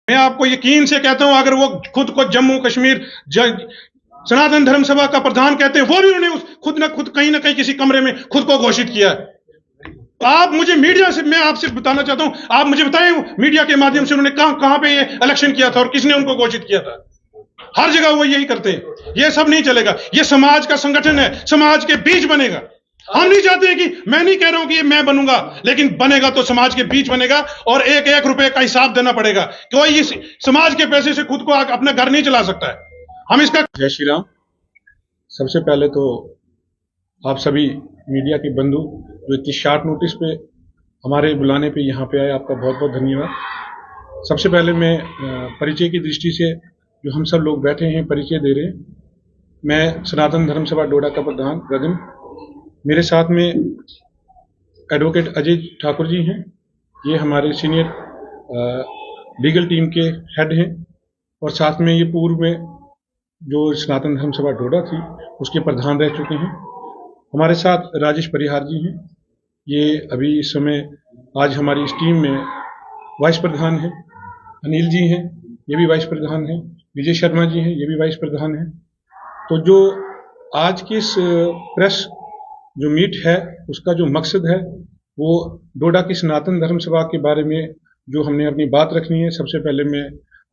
मैं आपको यकीन से कहता हूं, अगर वो खुद को जम्मू कश्मीर सनातन धर्म सभा का प्रधान कहते हैं, वो भी उन्होंने खुद कहीं ना कहीं किसी कमरे में खुद को घोषित किया है। आप मुझे मीडिया से, मैं आपसे बताना चाहता हूं, आप मुझे बताएं मीडिया के माध्यम से उन्होंने कहां पे ये इलेक्शन किया था और किसने उनको घोषित किया था। हर जगह वो यही करते हैं। ये सब नहीं चलेगा। ये समाज का संगठन है, समाज के बीच बनेगा। हम नहीं चाहते हैं कि, मैं नहीं कह रहा हूं कि ये मैं बनूंगा, लेकिन बनेगा तो समाज के बीच बनेगा और एक एक रुपए का हिसाब देना पड़ेगा। कोई इस समाज के पैसे से खुद को अपना घर नहीं चला सकता है। हम इसका। जय श्री राम। सबसे पहले तो आप सभी मीडिया के बंधु जो इतनी शार्ट नोटिस पे हमारे बुलाने पे यहाँ पे आए, आपका बहुत बहुत धन्यवाद। सबसे पहले मैं परिचय की दृष्टि से जो हम सब लोग बैठे हैं परिचय दे रहे हैं। मैं सनातन धर्म सभा डोडा का प्रधान गगन, मेरे साथ में एडवोकेट अजय ठाकुर जी हैं, ये हमारे सीनियर लीगल टीम के हेड हैं, और साथ में ये पूर्व में जो सनातन धर्म सभा डोडा थी उसके प्रधान रह चुके हैं। हमारे साथ राजेश परिहार जी हैं, ये अभी इस समय आज हमारी इस टीम में वाइस प्रधान हैं। अनिल जी हैं, ये भी वाइस प्रधान हैं। विजय शर्मा जी हैं, ये भी वाइस प्रधान हैं। तो जो आज की इस प्रेस जो मीट है उसका जो मकसद है वो डोडा की सनातन धर्म सभा के बारे में जो हमने अपनी बात रखनी है। सबसे पहले मैं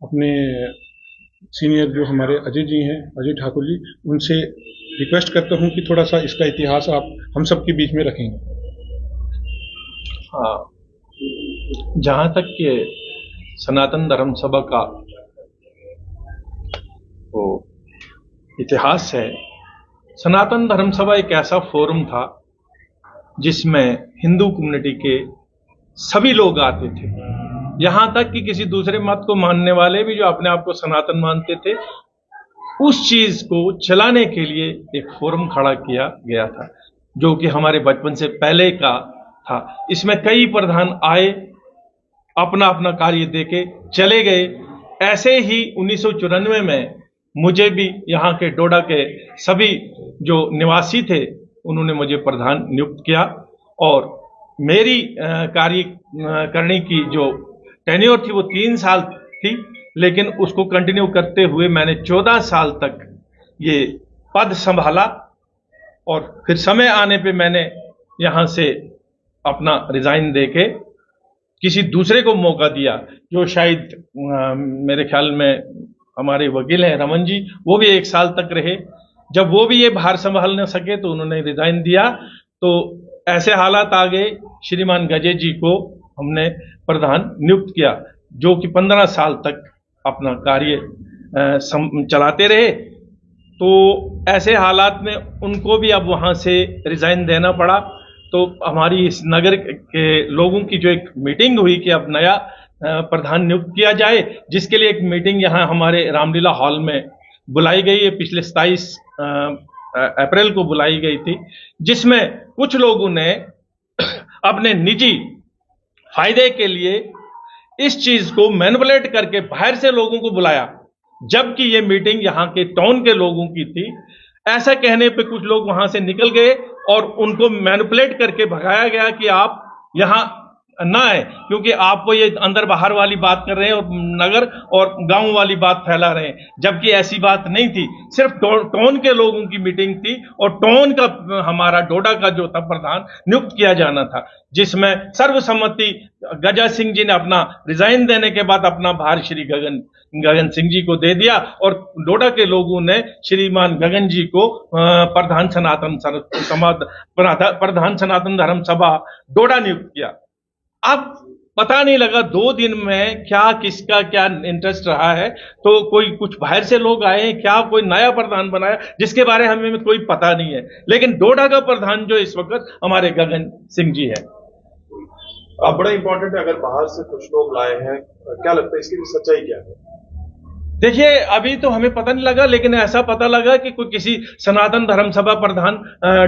अपने सीनियर जो हमारे अजय जी हैं, अजय ठाकुर जी, उनसे रिक्वेस्ट करता हूं कि थोड़ा सा इसका इतिहास आप हम सब के बीच में रखेंगे। हाँ, जहां तक के सनातन धर्म सभा का वो इतिहास है, सनातन धर्म सभा एक ऐसा फोरम था जिसमें हिंदू कम्युनिटी के सभी लोग आते थे। यहां तक कि किसी दूसरे मत को मानने वाले भी जो अपने आप को सनातन मानते थे, उस चीज को चलाने के लिए एक फोरम खड़ा किया गया था, जो कि हमारे बचपन से पहले का था। इसमें कई प्रधान आए, अपना अपना कार्य देके चले गए। ऐसे ही 1994 में मुझे भी यहाँ के डोडा के सभी जो निवासी थे उन्होंने मुझे प्रधान नियुक्त किया, और मेरी कार्य करने की जो टेन्योर थी वो 3 साल थी, लेकिन उसको कंटिन्यू करते हुए मैंने 14 साल तक ये पद संभाला। और फिर समय आने पे मैंने यहाँ से अपना रिजाइन देके किसी दूसरे को मौका दिया, जो शायद मेरे ख्याल में हमारे वकील हैं रमन जी, वो भी 1 साल तक रहे। जब वो भी ये भार संभाल न सके तो उन्होंने रिजाइन दिया। तो ऐसे हालात आ गए, श्रीमान गजय जी को हमने प्रधान नियुक्त किया, जो कि 15 साल तक अपना कार्य चलाते रहे। तो ऐसे हालात में उनको भी अब वहां से रिजाइन देना पड़ा। तो हमारी इस नगर के लोगों की जो एक मीटिंग हुई कि अब नया प्रधान नियुक्त किया जाए, जिसके लिए एक मीटिंग यहाँ हमारे रामलीला हॉल में बुलाई गई है। पिछले 27 अप्रैल को बुलाई गई थी, जिसमें कुछ लोगों ने अपने निजी फायदे के लिए इस चीज को मैनिपुलेट करके बाहर से लोगों को बुलाया, जबकि ये मीटिंग यहाँ के टाउन के लोगों की थी। ऐसा कहने पे कुछ लोग वहां से निकल गए और उनको मैनिपुलेट करके भगाया गया कि आप यहाँ ना है, क्योंकि आपको ये अंदर बाहर वाली बात कर रहे हैं और नगर और गांव वाली बात फैला रहे हैं, जबकि ऐसी बात नहीं थी। सिर्फ टाउन के लोगों की मीटिंग थी और टाउन का हमारा डोडा का जो था प्रधान नियुक्त किया जाना था, जिसमें सर्वसम्मति गजा सिंह जी ने अपना रिजाइन देने के बाद अपना भार श्री गगन सिंह जी को दे दिया, और डोडा के लोगों ने श्रीमान गगन जी को प्रधान सनातन धर्म सभा डोडा नियुक्त किया। अब पता नहीं लगा 2 दिन में क्या किसका क्या इंटरेस्ट रहा है, तो कोई कुछ बाहर से लोग आए, क्या कोई नया प्रधान बनाया जिसके बारे में हमें कोई पता नहीं है। लेकिन डोडा का प्रधान जो इस वक्त हमारे गगन सिंह जी है। अब बड़ा इंपॉर्टेंट है, अगर बाहर से कुछ लोग लाए हैं, क्या लगता है इसकी भी सच्चाई क्या है? देखिए, अभी तो हमें पता नहीं लगा, लेकिन ऐसा पता लगा कि कोई किसी सनातन धर्म सभा प्रधान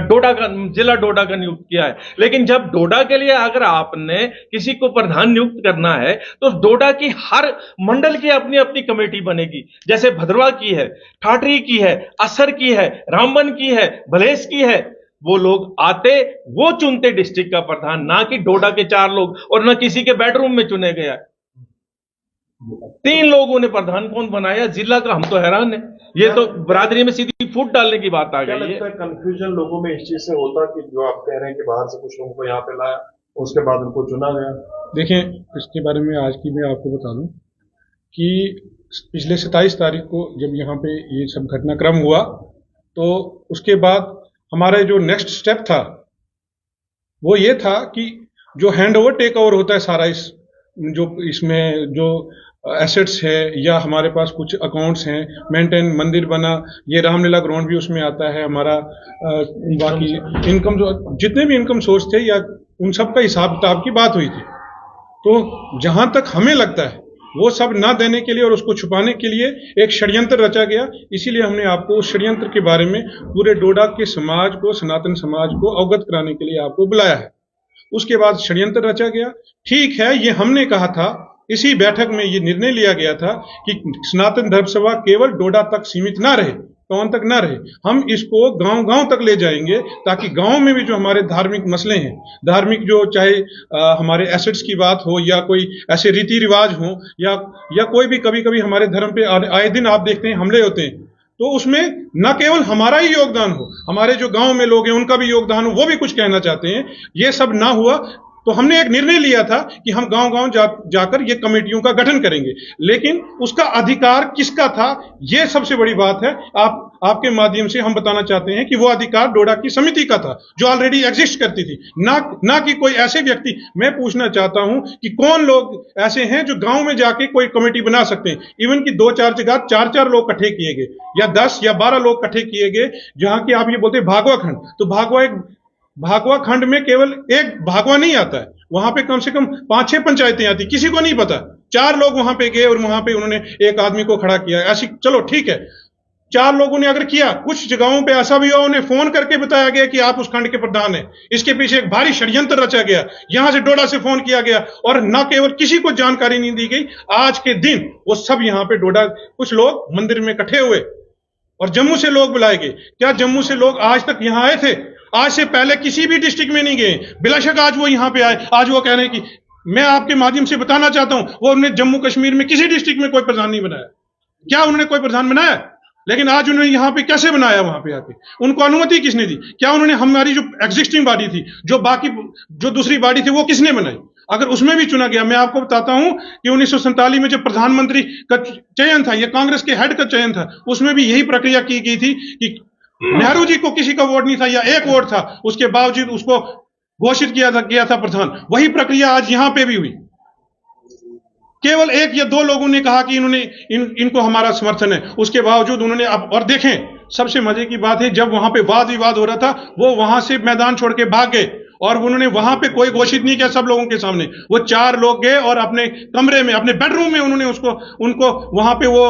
डोडा का, जिला डोडा का नियुक्त किया है। लेकिन जब डोडा के लिए अगर आपने किसी को प्रधान नियुक्त करना है तो डोडा की हर मंडल की अपनी अपनी कमेटी बनेगी। जैसे भद्रवा की है, ठाठरी की है, असर की है, रामबन की है, भलेस की है। वो लोग आते, वो चुनते डिस्ट्रिक्ट का प्रधान, ना कि डोडा के 4 लोग, और ना किसी के बेडरूम में चुने गया। 3 लोगों ने प्रधान कौन बनाया जिला का, हम तो हैरान है। ये तो बरादरी में सीधी फूट डालने की बात आ क्या गई लगता है। है कंफ्यूजन लोगों में इस चीज से होता कि जो आप कह रहे हैं कि बाहर से कुछ लोगों को यहाँ पे लाया, उसके बाद उनको चुना गया? देखें, इसके बारे में आज की मैं आपको बता दूं कि पिछले 27 तारीख को जब यहाँ पे ये सब घटनाक्रम हुआ, तो उसके बाद हमारा जो नेक्स्ट स्टेप था वो ये था कि जो हैंड ओवर टेक ओवर होता है सारा, जो इसमें जो एसेट्स है या हमारे पास कुछ अकाउंट्स हैं, मेंटेन मंदिर बना, ये रामलीला ग्राउंड भी उसमें आता है हमारा, बाकी इनकम जो जितने भी इनकम सोर्स थे या उन सब का हिसाब किताब की बात हुई थी। तो जहां तक हमें लगता है वो सब ना देने के लिए और उसको छुपाने के लिए एक षड्यंत्र रचा गया। इसीलिए हमने आपको उस षड्यंत्र के बारे में पूरे डोडा के समाज को, सनातन समाज को अवगत कराने के लिए आपको बुलाया है। उसके बाद षड्यंत्र रचा गया। ठीक है, ये हमने कहा था, इसी बैठक में ये निर्णय लिया गया था कि सनातन धर्म सभा केवल डोडा तक सीमित ना रहे, कौन तक ना रहे, हम इसको गांव-गांव तक ले जाएंगे, ताकि गांव में भी जो हमारे धार्मिक मसले हैं, धार्मिक जो चाहे हमारे एसेट्स की बात हो या कोई ऐसे रीति रिवाज हो या कोई भी कभी-कभी हमारे धर्म पे आए दिन आप देखते हैं हमले होते हैं, तो उसमें न केवल हमारा ही योगदान हो, हमारे जो गांव में लोग हैं उनका भी योगदान हो, वो भी कुछ कहना चाहते हैं। ये सब ना हुआ तो हमने एक निर्णय लिया था कि हम गांव-गांव जाकर ये कमेटियों का गठन करेंगे, लेकिन उसका अधिकार किसका था, ये सबसे बड़ी बात है। आपके माध्यम से हम बताना चाहते हैं कि वो अधिकार डोडा की समिति का था, जो ऑलरेडी एग्जिस्ट करती थी, ना कि कोई ऐसे व्यक्ति। मैं पूछना चाहता हूं कि कौन लोग ऐसे हैं जो गांव में जाके कोई कमेटी बना सकते हैं। इवन कि 2-4 जगह 4-4 लोग इकट्ठे किए गए या 10 या 12 लोग इकट्ठे किए गए, जहां की आप ये बोलते हैं भागवा खंड, तो भागवा खंड में केवल एक भागवा नहीं आता है, वहां पे कम से कम 5-6 पंचायतें आती, किसी को नहीं पता। 4 लोग वहां पे गए और वहां पे उन्होंने एक आदमी को खड़ा किया, ऐसी चलो ठीक है, 4 लोगों ने अगर किया, कुछ जगहों पे ऐसा भी हुआ उन्हें फोन करके बताया गया कि आप उस खंड के प्रधान हैं। इसके पीछे एक भारी षड्यंत्र रचा गया, यहां से डोडा से फोन किया गया और न केवल किसी को जानकारी नहीं दी गई। आज के दिन वो सब यहां पे डोडा, कुछ लोग मंदिर में इकट्ठे हुए और जम्मू से लोग बुलाए गए। क्या जम्मू से लोग आज तक यहां आए थे? आज से पहले किसी भी डिस्ट्रिक्ट में नहीं गए। बेशक आज वो यहां पे आए, आज वो कह रहे हैं कि मैं आपके माध्यम से बताना चाहता हूं, वो उन्होंने जम्मू कश्मीर में किसी डिस्ट्रिक्ट में कोई प्रधान नहीं बनाया। क्या उन्होंने कोई प्रधान बनाया? लेकिन आज उन्होंने यहां पे कैसे बनाया? वहां पे आके उनको अनुमति किसने दी? क्या उन्होंने हमारी जो एग्जिस्टिंग बॉडी थी, जो बाकी जो दूसरी बॉडी थी, वो किसने बनाई? अगर उसमें भी चुना गया, मैं आपको बताता हूं कि 1947 में जब प्रधानमंत्री का चयन था, यह कांग्रेस के हेड का चयन था, उसमें भी यही प्रक्रिया की गई थी कि नेहरू जी को किसी का वोट नहीं था या एक वोट था, उसके बावजूद उसको घोषित किया था प्रधान। वही प्रक्रिया आज यहां पे भी हुई। केवल 1 या 2 लोगों ने कहा कि इनको हमारा समर्थन है, उसके बावजूद उन्होंने अब, और देखें सबसे मजे की बात है, जब वहां पे वाद विवाद हो रहा था, वो वहां से मैदान छोड़ के भाग गए और उन्होंने वहां पे कोई घोषित नहीं किया सब लोगों के सामने। वो 4 लोग गए और अपने कमरे में, अपने बेडरूम में उन्होंने उनको वहां पे वो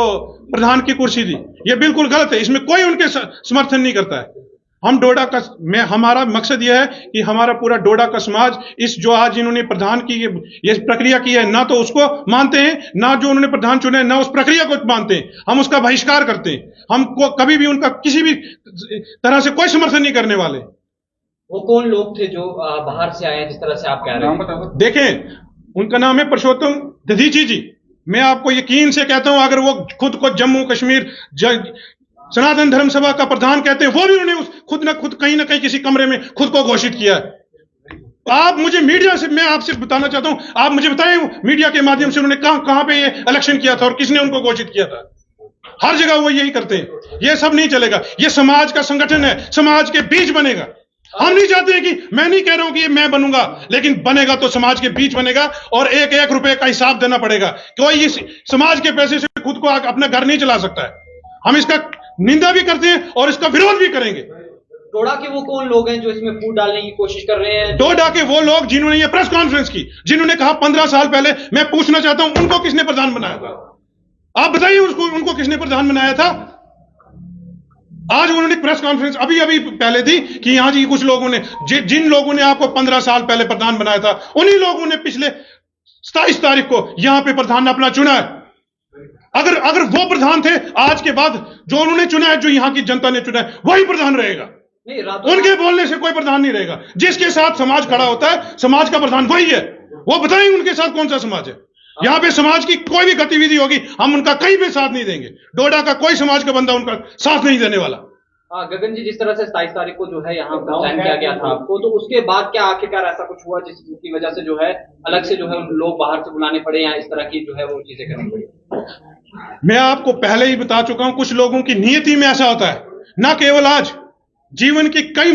प्रधान की कुर्सी दी। ये बिल्कुल गलत है, इसमें कोई उनके समर्थन नहीं करता है। हम डोडा का, हमारा मकसद यह है कि हमारा पूरा डोडा का समाज इस जो आज इन्होंने प्रधान की ये प्रक्रिया की है, ना तो उसको मानते हैं, ना जो उन्होंने प्रधान चुने ना उस प्रक्रिया को मानते हैं। हम उसका बहिष्कार करते हैं। हमको कभी भी उनका किसी भी तरह से कोई समर्थन नहीं करने वाले। वो कौन लोग थे जो बाहर से आए, जिस तरह से आप कह रहे हैं? देखें, उनका नाम है परसोत्तम दधीची जी। मैं आपको यकीन से कहता हूं, अगर वो खुद को जम्मू कश्मीर सनातन धर्म सभा का प्रधान कहते हैं, वो भी उन्होंने खुद कहीं ना कहीं किसी कमरे में खुद को घोषित किया है। आप मुझे मीडिया से, मैं आपसे बताना चाहता हूं, आप मुझे बताएं मीडिया के माध्यम से उन्होंने कहां पे ये इलेक्शन किया था और किसने उनको घोषित किया था? हर जगह वो यही करते हैं। ये सब नहीं चलेगा। ये समाज का संगठन है, समाज के बीच बनेगा। हम नहीं चाहते हैं कि, मैं नहीं कह रहा हूं कि ये मैं बनूंगा, लेकिन बनेगा तो समाज के बीच बनेगा और 1-1 रुपए का हिसाब देना पड़ेगा। कोई इस समाज के पैसे से खुद को अपना घर नहीं चला सकता है। हम इसका निंदा भी करते हैं और इसका विरोध भी करेंगे। डोडा के वो कौन लोग हैं जो इसमें फूट डालने की कोशिश कर रहे हैं? डोडा के वो लोग जिन्होंने ये प्रेस कॉन्फ्रेंस की, जिन्होंने कहा 15 साल पहले, मैं पूछना चाहता हूं उनको किसने प्रधान बनाया था? आप बताइए उनको किसने प्रधान बनाया था? आज उन्होंने प्रेस कॉन्फ्रेंस अभी पहले दी कि यहां जी कुछ लोगों ने, जिन लोगों ने आपको 15 साल पहले प्रधान बनाया था, उन्हीं लोगों ने पिछले 27 तारीख को यहां पे प्रधान अपना चुना है। अगर वो प्रधान थे, आज के बाद जो उन्होंने चुना है, जो यहां की जनता ने चुना है, वही प्रधान रहेगा। उनके बोलने से कोई प्रधान नहीं रहेगा। जिसके साथ समाज खड़ा होता है, समाज का प्रधान वही है। वो बताएं उनके साथ कौन सा समाज है। यहाँ पे समाज की कोई भी गतिविधि होगी हम उनका कहीं भी साथ नहीं देंगे। डोडा का कोई समाज का बंदा उनका साथ नहीं देने वाला। गगन जी, जिस तरह से 27 तारीख को जो है यहाँ प्लान किया गया था आपको, तो उसके बाद क्या आखिरकार ऐसा कुछ हुआ जिसकी वजह से जो है अलग से जो है उन लोग बाहर से बुलाने पड़े या इस तरह की जो है वो चीजें करनी पड़ी? मैं आपको पहले ही बता चुका हूं, कुछ लोगों की नियति में ऐसा होता है। ना केवल आज, जीवन के कई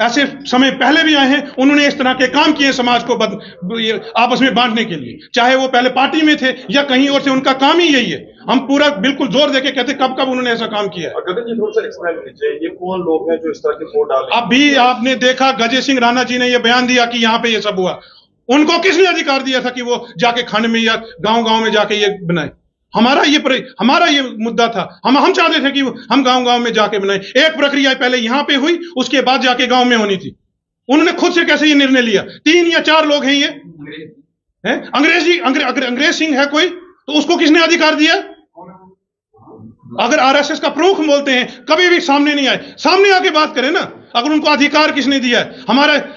ऐसे समय पहले भी आए हैं, उन्होंने इस तरह के काम किए समाज को आपस में बांटने के लिए, चाहे वो पहले पार्टी में थे या कहीं और से। उनका काम ही यही है। हम पूरा बिल्कुल जोर देके कहते कब कब उन्होंने ऐसा काम किया है। गगन जी, थोड़ा सा एक्सप्लेन कीजिए, ये कौन लोग हैं जो इस तरह के फोटो डाले? अभी आपने देखा गजे सिंह राणा जी ने यह बयान दिया कि यहां पे ये सब हुआ। उनको किसने अधिकार दिया था कि वो जाके खंड में या गांव-गांव में जाके ये बनाए? हमारा ये मुद्दा था। हम चाहते थे कि हम गांव-गांव में जाके बनाए। एक प्रक्रिया पहले यहां पे हुई, उसके बाद जाके गांव में होनी थी। उन्होंने खुद से कैसे ये निर्णय लिया? 3 या 4 लोग हैं ये हैं। अंग्रेज सिंह है कोई, तो उसको किसने अधिकार दिया? अगर आरएसएस का प्रमुख बोलते हैं, कभी भी सामने नहीं आए, सामने आके बात करें ना। अगर उनको अधिकार किसने दिया है?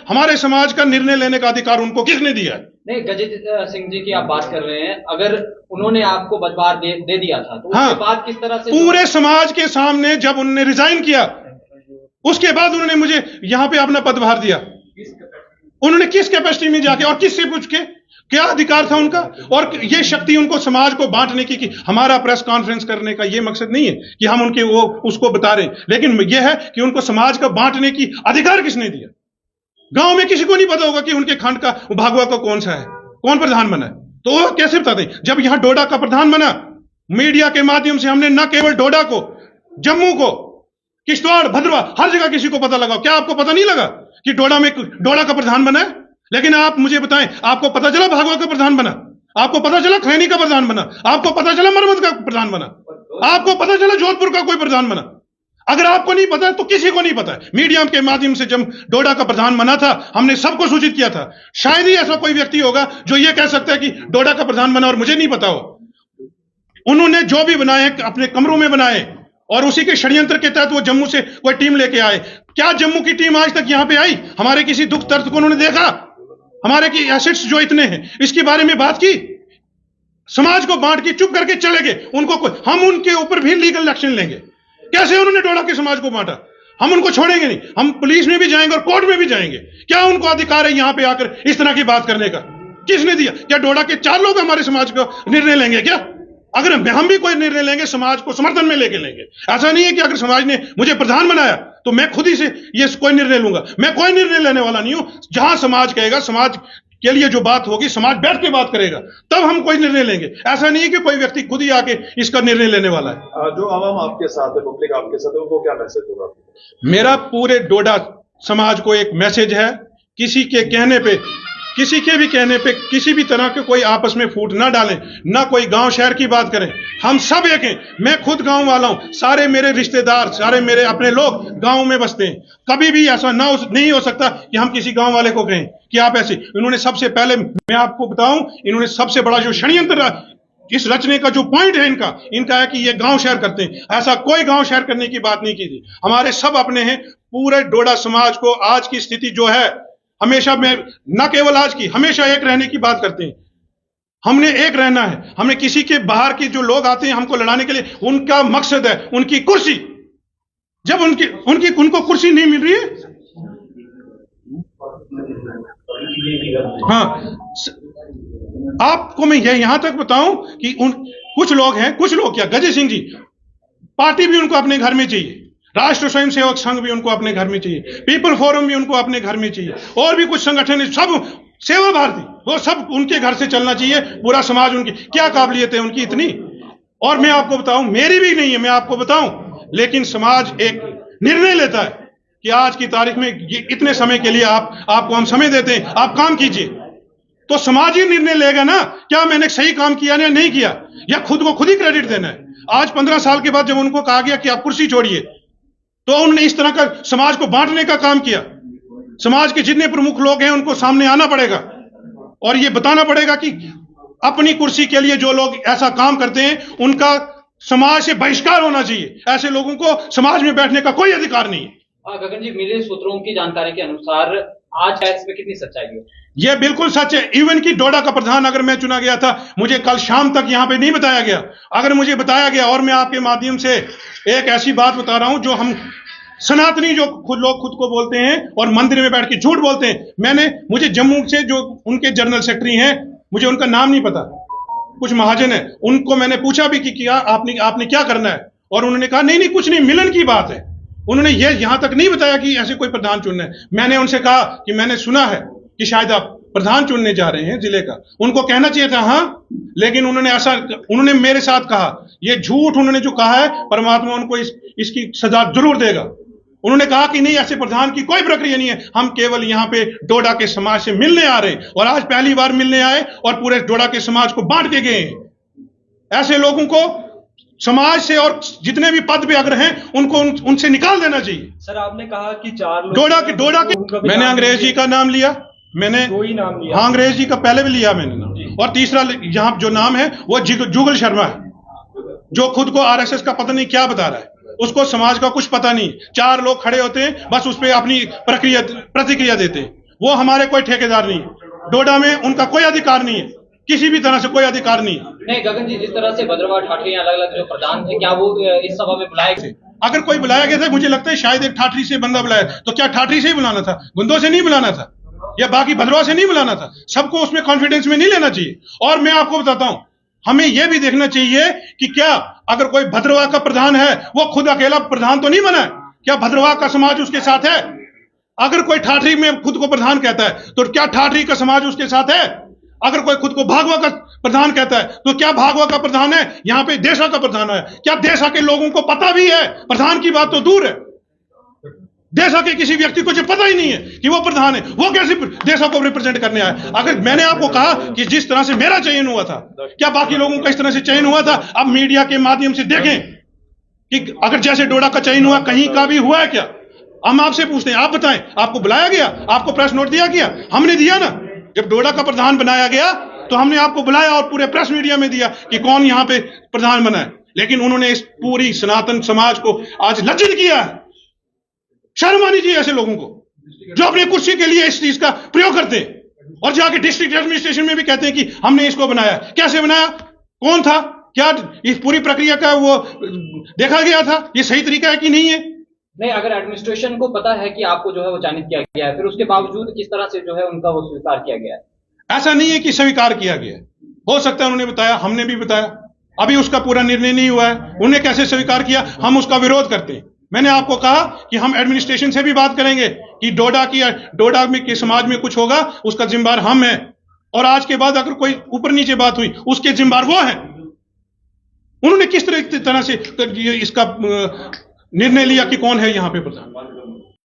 हमारे समाज का निर्णय लेने का अधिकार उनको किसने दिया है? नहीं, गजेंद्र सिंह जी की आप बात कर रहे हैं, अगर उन्होंने आपको पदभार दे दिया था तो हाँ, उसके बाद किस तरह से पूरे समाज के सामने जब उन्होंने रिजाइन किया, उसके बाद उन्होंने मुझे यहां पे अपना पदभार दिया। उन्होंने किस कैपेसिटी में जाके और किससे पूछ के, क्या अधिकार था उनका? और ये शक्ति उनको समाज को बांटने की हमारा प्रेस कॉन्फ्रेंस करने का ये मकसद नहीं है कि हम उनके उसको बता रहे हैं, लेकिन यह है कि उनको समाज का बांटने की अधिकार किसने दिया? गांव में किसी को नहीं पता होगा कि उनके खंड का भागवा का कौन सा है, कौन प्रधान बना है, तो वो कैसे बताते हैं? जब यहां डोडा का प्रधान बना, मीडिया के माध्यम से हमने न केवल डोडा को, जम्मू को, किश्तवाड़, भद्रवाह, हर जगह किसी को पता लगा। क्या आपको पता नहीं लगा कि डोडा का प्रधान बना है? लेकिन आप मुझे बताएं, आपको पता चला भागवा का प्रधान बना? आपको पता चला खैनी का प्रधान बना? आपको पता चला मरमत का प्रधान बना? आपको पता चला जोधपुर का कोई प्रधान बना? अगर आपको नहीं पता है तो किसी को नहीं पता है। मीडिया के माध्यम से जब डोडा का प्रधान बना था, हमने सबको सूचित किया था। शायद ही ऐसा कोई व्यक्ति होगा जो ये कह सकता है कि डोडा का प्रधान बना और मुझे नहीं पता हो। उन्होंने जो भी बनाए अपने कमरों में बनाए, और उसी के षड्यंत्र के तहत वो जम्मू से कोई टीम लेके आए। क्या जम्मू की टीम आज तक यहां पे आई? हमारे किसी दुख दर्द को उन्होंने देखा? हमारे की एसेट्स जो इतने हैं, इसके बारे में बात की? समाज को बांट के चुप करके चले गए। हम उनके ऊपर भी लीगल एक्शन लेंगे। कैसे उन्होंने डोडा के समाज को बांटा? हम उनको छोड़ेंगे नहीं। हम पुलिस में भी जाएंगे और कोर्ट में भी जाएंगे। क्या उनको अधिकार है यहां पे आकर इस तरह की बात करने का? किसने दिया? क्या डोडा के 4 लोग हमारे समाज का निर्णय लेंगे क्या? अगर हम भी कोई निर्णय लेंगे, समाज को समर्थन में लेके लेंगे। ऐसा नहीं है कि अगर समाज ने मुझे प्रधान बनाया तो मैं खुद ही से ये कोई निर्णय लूंगा। मैं कोई निर्णय लेने वाला नहीं हूं। जहां समाज कहेगा, समाज के लिए जो बात होगी, समाज बैठ के बात करेगा, तब हम कोई निर्णय लेंगे। ऐसा नहीं है कि कोई व्यक्ति खुद ही आके इसका निर्णय लेने वाला है। जो आवाम आपके साथ है, पब्लिक आपके साथ है, उनको क्या मैसेज होगा? मेरा पूरे डोडा समाज को एक मैसेज है, किसी के कहने पे, किसी के भी कहने पे किसी भी तरह के कोई आपस में फूट ना डालें, ना कोई गांव शहर की बात करें। हम सब एक हैं। मैं खुद गांव वाला हूं, सारे मेरे रिश्तेदार, सारे मेरे अपने लोग गांव में बसते हैं। कभी भी ऐसा नहीं हो सकता कि हम किसी गांव वाले को कहें कि आप ऐसे। इन्होंने सबसे पहले, मैं आपको बताऊं, इन्होंने सबसे बड़ा जो षड्यंत्र इस रचने का जो पॉइंट है इनका है कि ये गांव शहर करते हैं। ऐसा कोई गांव शहर करने की बात नहीं की थी। हमारे सब अपने हैं। पूरे डोडा समाज को आज की स्थिति जो है, हमेशा में न केवल आज की, हमेशा एक रहने की बात करते हैं। हमने एक रहना है। हमें किसी के बाहर के जो लोग आते हैं हमको लड़ाने के लिए, उनका मकसद है उनकी कुर्सी। जब उनको कुर्सी नहीं मिल रही है, हाँ, आपको मैं यहां तक बताऊं कि कुछ लोग क्या, गजे सिंह जी, पार्टी भी उनको अपने घर में चाहिए, राष्ट्र स्वयं सेवक संघ भी उनको अपने घर में चाहिए, पीपल फोरम भी उनको अपने घर में चाहिए, और भी कुछ संगठन, सब सेवा भारती, वो सब उनके घर से चलना चाहिए। पूरा समाज, उनकी क्या काबिलियत है उनकी इतनी। और मैं आपको बताऊं, मेरी भी नहीं है, मैं आपको बताऊं, लेकिन समाज एक निर्णय लेता है कि आज की तारीख में इतने समय के लिए आपको हम समय देते हैं, आप काम कीजिए। तो समाज ही निर्णय लेगा ना, क्या मैंने सही काम किया या नहीं किया, या खुद को खुद ही क्रेडिट देना है। आज 15 साल के बाद जब उनको कहा गया कि आप कुर्सी छोड़िए, तो उन्होंने इस तरह का समाज को बांटने का काम किया। समाज के जितने प्रमुख लोग हैं उनको सामने आना पड़ेगा और ये बताना पड़ेगा कि अपनी कुर्सी के लिए जो लोग ऐसा काम करते हैं उनका समाज से बहिष्कार होना चाहिए। ऐसे लोगों को समाज में बैठने का कोई अधिकार नहीं है। गगन जी, मिले सूत्रों की जानकारी के अनुसार आज इसमें कितनी सच्चाई है? यह बिल्कुल सच है। इवन की डोडा का प्रधान अगर मैं चुना गया था, मुझे कल शाम तक यहां पे नहीं बताया गया। अगर मुझे बताया गया, और मैं आपके माध्यम से एक ऐसी बात बता रहा हूं जो हम सनातनी जो लोग खुद को बोलते हैं और मंदिर में बैठ के झूठ बोलते हैं, मुझे जम्मू से जो उनके जनरल सेक्रेटरी हैं, मुझे उनका नाम नहीं पता, कुछ महाजन है, उनको मैंने पूछा भी कि क्या आपने क्या करना है, और उन्होंने कहा नहीं कुछ नहीं, मिलन की बात है। उन्होंने ये यहां तक नहीं बताया कि ऐसे कोई प्रधान चुनना है। मैंने उनसे कहा कि मैंने सुना है कि शायद आप प्रधान चुनने जा रहे हैं जिले का। उनको कहना चाहिए था हाँ, लेकिन उन्होंने मेरे साथ कहा, ये झूठ उन्होंने जो कहा है, परमात्मा उनको इसकी सजा जरूर देगा। उन्होंने कहा कि नहीं, ऐसे प्रधान की कोई प्रक्रिया नहीं है, हम केवल यहां पे डोडा के समाज से मिलने आ रहे हैं, और आज पहली बार मिलने आए और पूरे डोडा के समाज को बांट के गए हैं। ऐसे लोगों को समाज से और जितने भी पद पे अगर हैं उनको उनसे निकाल देना चाहिए। सर, आपने कहा कि 4 लोग डोडा के मैंने अंग्रेज जी का नाम लिया, मैंने कोई नाम लिया, हाँ अंग्रेज जी का पहले भी लिया मैंने नाम, और तीसरा यहाँ जो नाम है वो जुगल शर्मा है, जो खुद को आरएसएस का पता नहीं क्या बता रहा है, उसको समाज का कुछ पता नहीं। 4 लोग खड़े होते हैं, बस उस पर अपनी प्रतिक्रिया देते हैं। वो हमारे कोई ठेकेदार नहीं है, डोडा में उनका कोई अधिकार नहीं है, किसी भी तरह से कोई अधिकार नहीं है। नहीं गगन जी, जिस तरह से भद्रवाह ठाठरी अलग अलग जो प्रधान थे, क्या वो इस सभा में बुलाए गए? अगर कोई बुलाया गया था, मुझे लगता है शायद एक ठाठरी से बंदा बुलाया, तो क्या ठाठरी से ही बुलाना था, गुंदों से नहीं बुलाना था, या बाकी भद्रवाह से नहीं बुलाना था? सबको उसमें कॉन्फिडेंस में नहीं लेना चाहिए। और मैं आपको बताता हूं, हमें यह भी देखना चाहिए कि क्या अगर कोई भद्रवाह का प्रधान है, वो खुद अकेला प्रधान तो नहीं बना है, क्या भद्रवाह का समाज उसके साथ है? अगर कोई ठाठरी में खुद को प्रधान कहता है, तो क्या ठाठरी का समाज उसके साथ है? अगर कोई खुद को भागवा का प्रधान कहता है, तो क्या भागवा का प्रधान है यहां पे देशा का प्रधान है? क्या देशा के लोगों को पता भी है? प्रधान की बात तो दूर है, देशा के किसी व्यक्ति को जो पता ही नहीं है कि वो प्रधान है, वो कैसे देशा को रिप्रेजेंट करने आया? अगर मैंने आपको कहा कि जिस तरह से मेरा चयन हुआ था, क्या बाकी लोगों का इस तरह से चयन हुआ था? अब मीडिया के माध्यम से देखें कि अगर जैसे डोडा का चयन हुआ, कहीं का भी हुआ है क्या? हम आपसे पूछते हैं, आप बताएं, आपको बुलाया गया, आपको प्रेस नोट दिया गया? हमने दिया ना, जब डोडा का प्रधान बनाया गया तो हमने आपको बुलाया और पूरे प्रेस मीडिया में दिया कि कौन यहां पे प्रधान बना है। लेकिन उन्होंने इस पूरी सनातन समाज को आज लज्जित किया है। शर्म आनी चाहिए ऐसे लोगों को जो अपनी कुर्सी के लिए इस चीज का प्रयोग करते हैं और जाके डिस्ट्रिक्ट एडमिनिस्ट्रेशन में भी कहते हैं कि हमने इसको बनाया। कैसे बनाया? कौन था? क्या इस पूरी प्रक्रिया का वो देखा गया था? ये सही तरीका है कि नहीं है? नहीं, अगर एडमिनिस्ट्रेशन को पता है कि आपको जो है वो चयनित किया गया है, फिर उसके बावजूद किस तरह से जो है उनका वो स्वीकार किया गया है? ऐसा नहीं है कि स्वीकार किया गया, हो सकता है उन्होंने बताया, हमने भी बताया, अभी उसका पूरा निर्णय नहीं हुआ है। उन्हें कैसे स्वीकार किया, हम उसका विरोध करते हैं। मैंने आपको कहा कि हम एडमिनिस्ट्रेशन से भी बात करेंगे कि डोडा में के समाज में कुछ होगा, उसका जिम्मेदार हम हैं, और आज के बाद अगर कोई ऊपर नीचे बात हुई, उसके जिम्मेदार वो हैं। उन्होंने किस तरह से इसका निर्णय लिया कि कौन है यहां पे प्रधान?